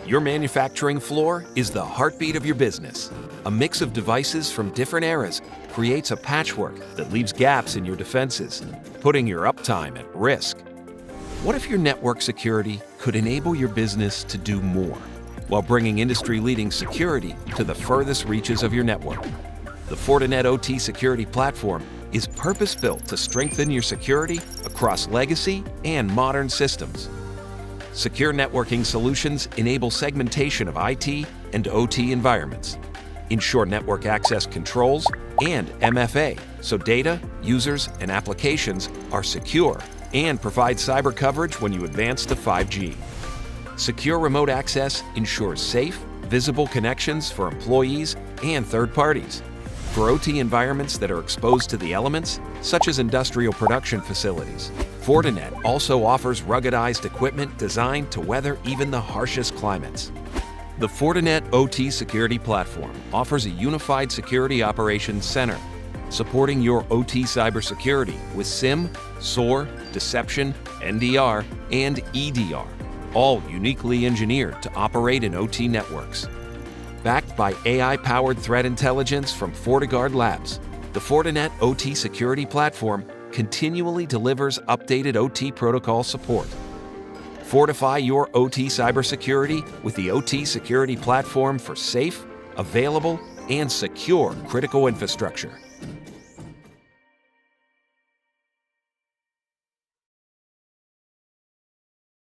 Your manufacturing floor is the heartbeat of your business. A mix of devices from different eras creates a patchwork that leaves gaps in your defenses, putting your uptime at risk. What if your network security could enable your business to do more, while bringing industry-leading security to the furthest reaches of your network? The Fortinet OT Security Platform is purpose-built to strengthen your security across legacy and modern systems. Secure networking solutions enable segmentation of IT and OT environments, ensure network access controls and MFA, so data, users, and applications are secure, and provide cyber coverage when you advance to 5G. Secure remote access ensures safe, visible connections for employees and third parties. For OT environments that are exposed to the elements, such as industrial production facilities, Fortinet also offers ruggedized equipment designed to weather even the harshest climates. The Fortinet OT Security Platform offers a unified security operations center, supporting your OT cybersecurity with SIM, SOAR, Deception, NDR, and EDR, all uniquely engineered to operate in OT networks. Backed by AI-powered threat intelligence from FortiGuard Labs, the Fortinet OT Security Platform continually delivers updated OT protocol support. Fortify your OT cybersecurity with the OT Security Platform for safe, available, and secure critical infrastructure.